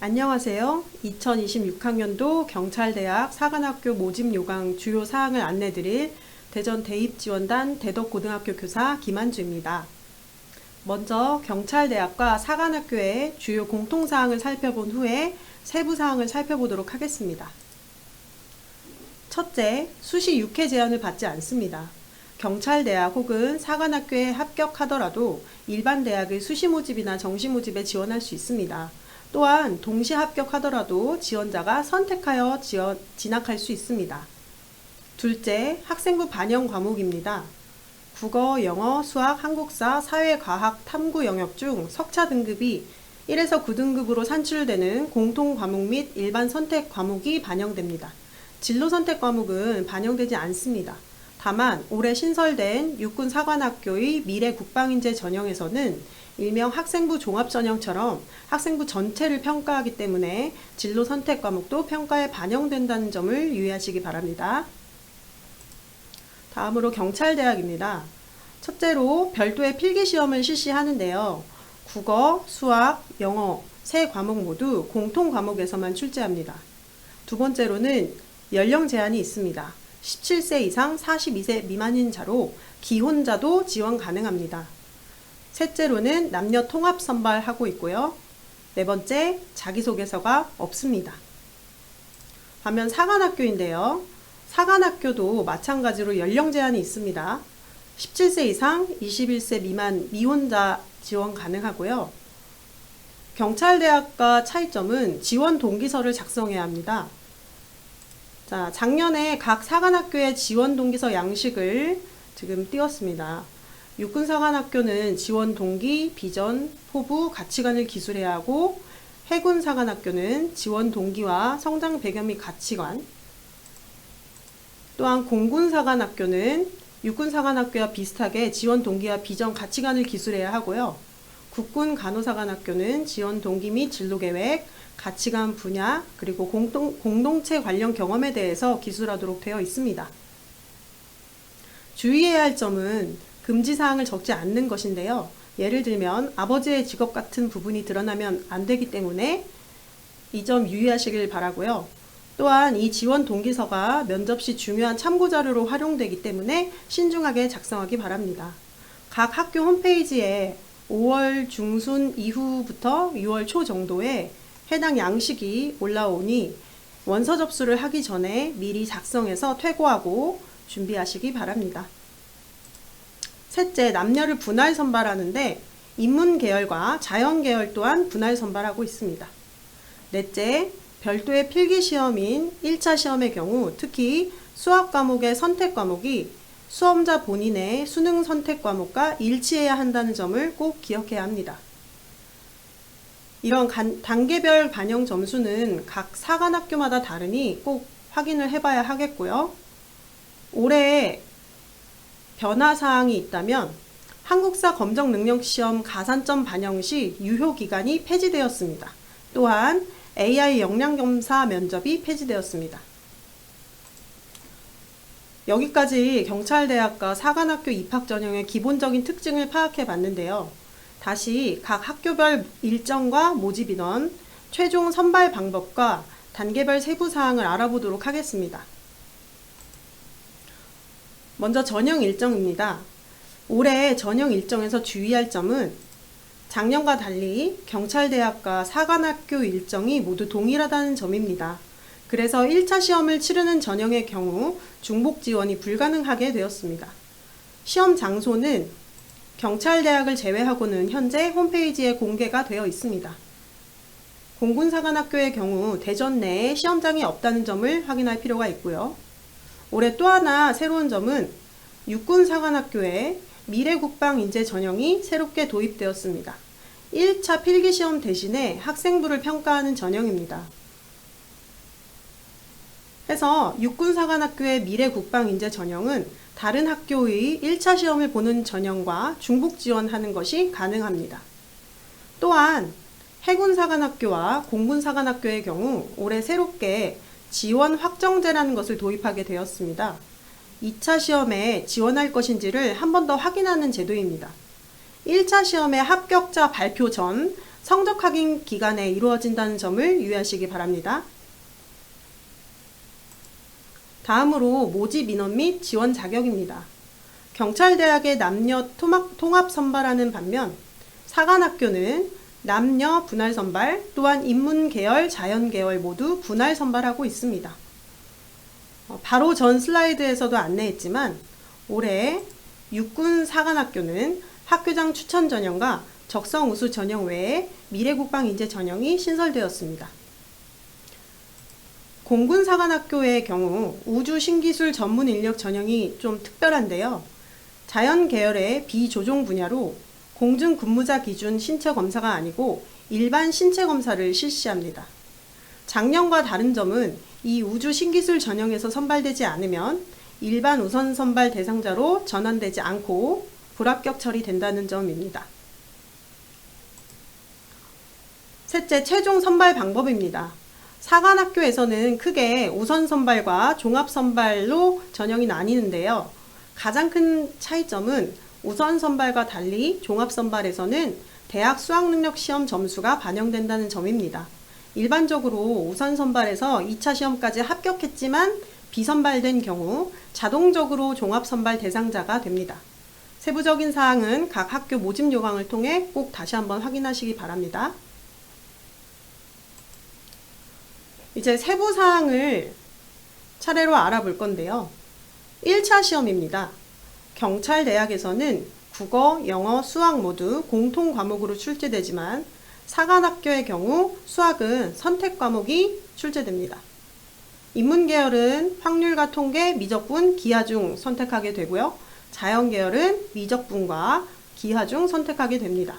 안녕하세요. 2026학년도 경찰대학 사관학교 모집 요강 주요 사항을 안내드릴 대전 대입지원단 대덕고등학교 교사 김한주입니다. 먼저 경찰대학과 사관학교의 주요 공통사항을 살펴본 후에 세부사항을 살펴보도록 하겠습니다. 첫째, 수시 6회 제한을 받지 않습니다. 경찰대학 혹은 사관학교에 합격하더라도 일반 대학의 수시 모집이나 정시 모집에 지원할 수 있습니다. 또한 동시 합격하더라도 지원자가 선택하여 진학할 수 있습니다. 둘째, 학생부 반영 과목입니다. 국어, 영어, 수학, 한국사, 사회, 과학, 탐구 영역 중 석차 등급이 1에서 9등급으로 산출되는 공통 과목 및 일반 선택 과목이 반영됩니다. 진로 선택 과목은 반영되지 않습니다. 다만 올해 신설된 육군사관학교의 미래국방인재 전형에서는 일명 학생부 종합전형처럼 학생부 전체를 평가하기 때문에 진로 선택 과목도 평가에 반영된다는 점을 유의하시기 바랍니다. 다음으로 경찰대학입니다. 첫째로 별도의 필기시험을 실시하는데요. 국어, 수학, 영어 세 과목 모두 공통 과목에서만 출제합니다. 두 번째로는 연령 제한이 있습니다. 17세 이상 42세 미만인 자로 기혼자도 지원 가능합니다. 셋째로는 남녀 통합 선발하고 있고요. 네 번째, 자기소개서가 없습니다. 반면 사관학교인데요. 사관학교도 마찬가지로 연령 제한이 있습니다. 17세 이상 21세 미만 미혼자 지원 가능하고요. 경찰대학과 차이점은 지원 동기서를 작성해야 합니다. 자, 작년에 각 사관학교의 지원 동기서 양식을 지금 띄웠습니다. 육군사관학교는 지원 동기, 비전, 포부, 가치관을 기술해야 하고 해군사관학교는 지원 동기와 성장 배경 및 가치관, 또한 공군사관학교는 육군사관학교와 비슷하게 지원 동기와 비전, 가치관을 기술해야 하고요. 국군간호사관학교는 지원 동기 및 진로계획, 가치관 분야, 그리고 공동체 관련 경험에 대해서 기술하도록 되어 있습니다. 주의해야 할 점은 금지사항을 적지 않는 것인데요. 예를 들면 아버지의 직업 같은 부분이 드러나면 안 되기 때문에 이 점 유의하시길 바라고요. 또한 이 지원 동기서가 면접 시 중요한 참고자료로 활용되기 때문에 신중하게 작성하기 바랍니다. 각 학교 홈페이지에 5월 중순 이후부터 6월 초 정도에 해당 양식이 올라오니 원서 접수를 하기 전에 미리 작성해서 퇴고하고 준비하시기 바랍니다. 셋째, 남녀를 분할 선발하는데 인문 계열과 자연 계열 또한 분할 선발하고 있습니다. 넷째, 별도의 필기 시험인 1차 시험의 경우 특히 수학 과목의 선택 과목이 수험자 본인의 수능 선택 과목과 일치해야 한다는 점을 꼭 기억해야 합니다. 이런 단계별 반영 점수는 각 사관학교마다 다르니 꼭 확인을 해봐야 하겠고요. 올해 변화사항이 있다면 한국사 검정능력시험 가산점 반영 시 유효기간이 폐지되었습니다. 또한 AI 역량검사 면접이 폐지되었습니다. 여기까지 경찰대학과 사관학교 입학 전형의 기본적인 특징을 파악해 봤는데요. 다시 각 학교별 일정과 모집 인원, 최종 선발 방법과 단계별 세부사항을 알아보도록 하겠습니다. 먼저 전형 일정입니다. 올해 전형 일정에서 주의할 점은 작년과 달리 경찰대학과 사관학교 일정이 모두 동일하다는 점입니다. 그래서 1차 시험을 치르는 전형의 경우 중복 지원이 불가능하게 되었습니다. 시험 장소는 경찰대학을 제외하고는 현재 홈페이지에 공개가 되어 있습니다. 공군사관학교의 경우 대전 내에 시험장이 없다는 점을 확인할 필요가 있고요. 올해 또 하나 새로운 점은 육군사관학교에 미래국방인재 전형이 새롭게 도입되었습니다. 1차 필기시험 대신에 학생부를 평가하는 전형입니다. 해서 육군사관학교의 미래국방인재 전형은 다른 학교의 1차 시험을 보는 전형과 중복 지원하는 것이 가능합니다. 또한 해군사관학교와 공군사관학교의 경우 올해 새롭게 지원 확정제라는 것을 도입하게 되었습니다. 2차 시험에 지원할 것인지를 한 번 더 확인하는 제도입니다. 1차 시험의 합격자 발표 전 성적 확인 기간에 이루어진다는 점을 유의하시기 바랍니다. 다음으로 모집 인원 및 지원 자격입니다. 경찰대학의 남녀 통합 선발하는 반면 사관학교는 남녀 분할 선발, 또한 인문계열, 자연계열 모두 분할 선발하고 있습니다. 바로 전 슬라이드에서도 안내했지만 올해 육군 사관학교는 학교장 추천 전형과 적성 우수 전형 외에 미래국방 인재 전형이 신설되었습니다. 공군 사관학교의 경우 우주 신기술 전문 인력 전형이 좀 특별한데요. 자연 계열의 비조종 분야로 공중 근무자 기준 신체 검사가 아니고 일반 신체 검사를 실시합니다. 작년과 다른 점은 이 우주 신기술 전형에서 선발되지 않으면 일반 우선 선발 대상자로 전환되지 않고 불합격 처리된다는 점입니다. 셋째, 최종 선발 방법입니다. 사관학교에서는 크게 우선 선발과 종합 선발로 전형이 나뉘는데요. 가장 큰 차이점은 우선 선발과 달리 종합 선발에서는 대학 수학능력 시험 점수가 반영된다는 점입니다. 일반적으로 우선 선발에서 2차 시험까지 합격했지만 비선발된 경우 자동적으로 종합 선발 대상자가 됩니다. 세부적인 사항은 각 학교 모집 요강을 통해 꼭 다시 한번 확인하시기 바랍니다. 이제 세부 사항을 차례로 알아볼 건데요. 1차 시험입니다. 경찰대학에서는 국어, 영어, 수학 모두 공통 과목으로 출제되지만 사관학교의 경우 수학은 선택 과목이 출제됩니다. 인문계열은 확률과 통계, 미적분, 기하 중 선택하게 되고요. 자연계열은 미적분과 기하 중 선택하게 됩니다.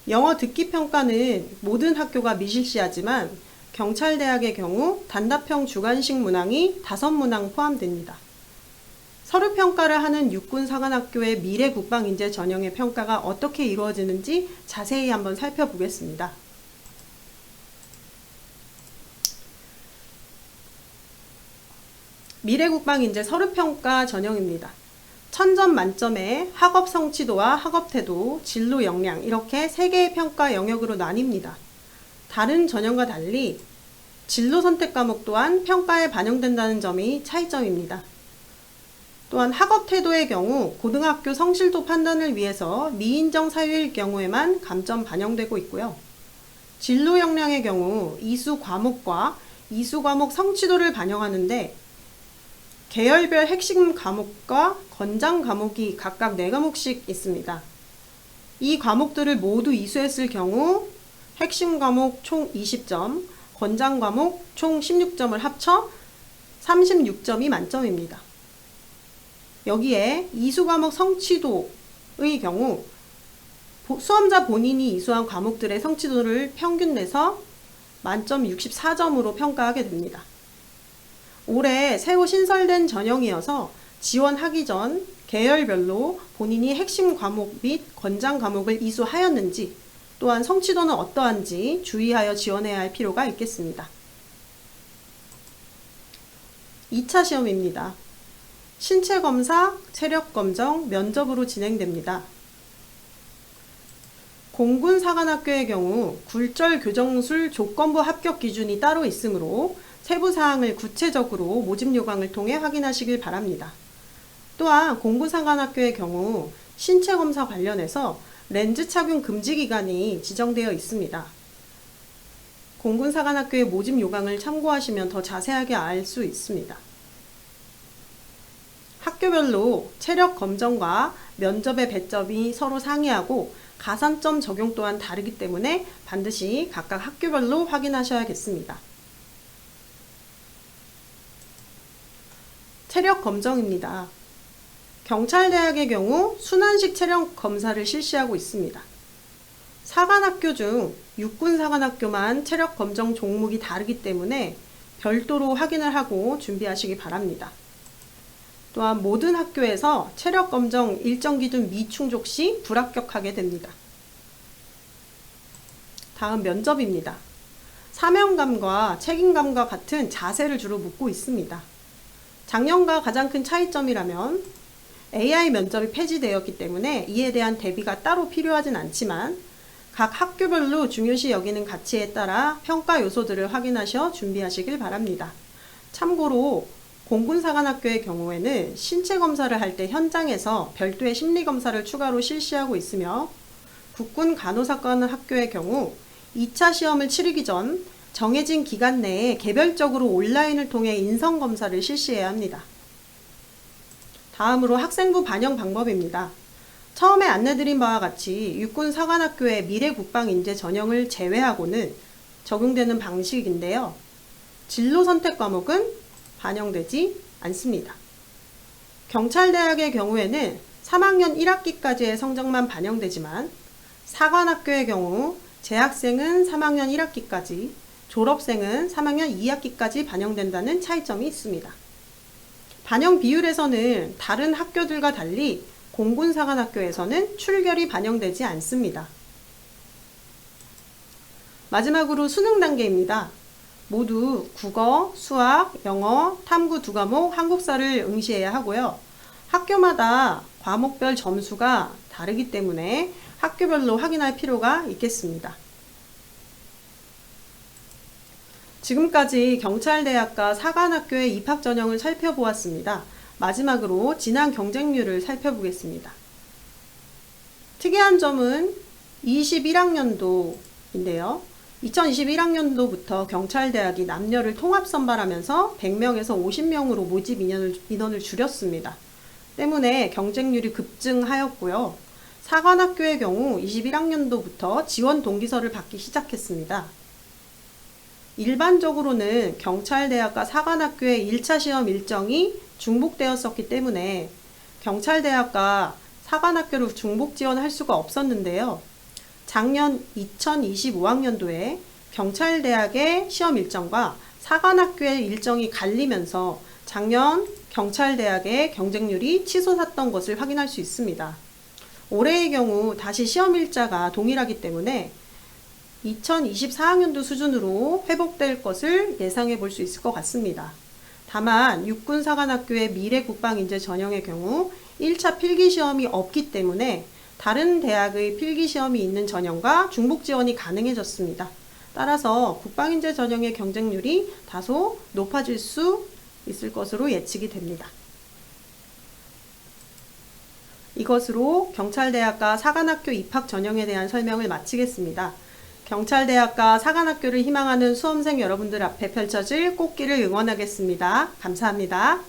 영어 듣기 평가는 모든 학교가 미실시하지만 경찰대학의 경우 단답형 주관식 문항이 5문항 포함됩니다. 서류평가를 하는 육군사관학교의 미래국방인재 전형의 평가가 어떻게 이루어지는지 자세히 한번 살펴보겠습니다. 미래국방인재 서류평가 전형입니다. 1000점 만점에 학업 성취도와 학업 태도, 진로 역량 이렇게 3개의 평가 영역으로 나뉩니다. 다른 전형과 달리 진로 선택 과목 또한 평가에 반영된다는 점이 차이점입니다. 또한 학업 태도의 경우 고등학교 성실도 판단을 위해서 미인정 사유일 경우에만 감점 반영되고 있고요. 진로 역량의 경우 이수 과목과 이수 과목 성취도를 반영하는데 계열별 핵심 과목과 권장 과목이 각각 4과목씩 있습니다. 이 과목들을 모두 이수했을 경우 핵심 과목 총 20점, 권장 과목 총 16점을 합쳐 36점이 만점입니다. 여기에 이수 과목 성취도의 경우 수험자 본인이 이수한 과목들의 성취도를 평균 내서 만점 64점으로 평가하게 됩니다. 올해 새로 신설된 전형이어서 지원하기 전 계열별로 본인이 핵심 과목 및 권장 과목을 이수하였는지 또한 성취도는 어떠한지 주의하여 지원해야 할 필요가 있겠습니다. 2차 시험입니다. 신체검사, 체력검정, 면접으로 진행됩니다. 공군사관학교의 경우 굴절 교정술 조건부 합격 기준이 따로 있으므로 세부사항을 구체적으로 모집 요강을 통해 확인하시길 바랍니다. 또한 공군사관학교의 경우 신체검사 관련해서 렌즈 착용 금지 기간이 지정되어 있습니다. 공군사관학교의 모집 요강을 참고하시면 더 자세하게 알 수 있습니다. 학교별로 체력 검정과 면접의 배점이 서로 상이하고 가산점 적용 또한 다르기 때문에 반드시 각각 학교별로 확인하셔야겠습니다. 체력 검정입니다. 경찰대학의 경우 순환식 체력 검사를 실시하고 있습니다. 사관학교 중 육군사관학교만 체력 검정 종목이 다르기 때문에 별도로 확인을 하고 준비하시기 바랍니다. 또한 모든 학교에서 체력 검정 일정 기준 미충족 시 불합격하게 됩니다. 다음 면접입니다. 사명감과 책임감과 같은 자세를 주로 묻고 있습니다. 작년과 가장 큰 차이점이라면 AI 면접이 폐지되었기 때문에 이에 대한 대비가 따로 필요하진 않지만 각 학교별로 중요시 여기는 가치에 따라 평가 요소들을 확인하셔 준비하시길 바랍니다. 참고로 공군사관학교의 경우에는 신체 검사를 할 때 현장에서 별도의 심리 검사를 추가로 실시하고 있으며, 국군 간호사관학교의 경우 2차 시험을 치르기 전 정해진 기간 내에 개별적으로 온라인을 통해 인성 검사를 실시해야 합니다. 다음으로 학생부 반영 방법입니다. 처음에 안내드린 바와 같이 육군사관학교의 미래국방인재 전형을 제외하고는 적용되는 방식인데요. 진로 선택 과목은 반영되지 않습니다. 경찰대학의 경우에는 3학년 1학기까지의 성적만 반영되지만, 사관학교의 경우 재학생은 3학년 1학기까지, 졸업생은 3학년 2학기까지 반영된다는 차이점이 있습니다. 반영 비율에서는 다른 학교들과 달리 공군사관학교에서는 출결이 반영되지 않습니다. 마지막으로 수능 단계입니다. 모두 국어, 수학, 영어, 탐구 2과목, 한국사를 응시해야 하고요. 학교마다 과목별 점수가 다르기 때문에 학교별로 확인할 필요가 있겠습니다. 지금까지 경찰대학과 사관학교의 입학 전형을 살펴보았습니다. 마지막으로 진학 경쟁률을 살펴보겠습니다. 특이한 점은 21학년도인데요. 2021학년도부터 경찰대학이 남녀를 통합 선발하면서 100명에서 50명으로 모집 인원을 줄였습니다. 때문에 경쟁률이 급증하였고요. 사관학교의 경우 21학년도부터 지원 동기서를 받기 시작했습니다. 일반적으로는 경찰대학과 사관학교의 1차 시험 일정이 중복되었었기 때문에 경찰대학과 사관학교를 중복 지원할 수가 없었는데요. 작년 2025학년도에 경찰대학의 시험 일정과 사관학교의 일정이 갈리면서 작년 경찰대학의 경쟁률이 치솟았던 것을 확인할 수 있습니다. 올해의 경우 다시 시험 일자가 동일하기 때문에 2024학년도 수준으로 회복될 것을 예상해 볼 수 있을 것 같습니다. 다만 육군사관학교의 미래국방인재 전형의 경우 1차 필기시험이 없기 때문에 다른 대학의 필기시험이 있는 전형과 중복 지원이 가능해졌습니다. 따라서 국방인재 전형의 경쟁률이 다소 높아질 수 있을 것으로 예측이 됩니다. 이것으로 경찰대학과 사관학교 입학 전형에 대한 설명을 마치겠습니다. 경찰대학과 사관학교를 희망하는 수험생 여러분들 앞에 펼쳐질 꽃길을 응원하겠습니다. 감사합니다.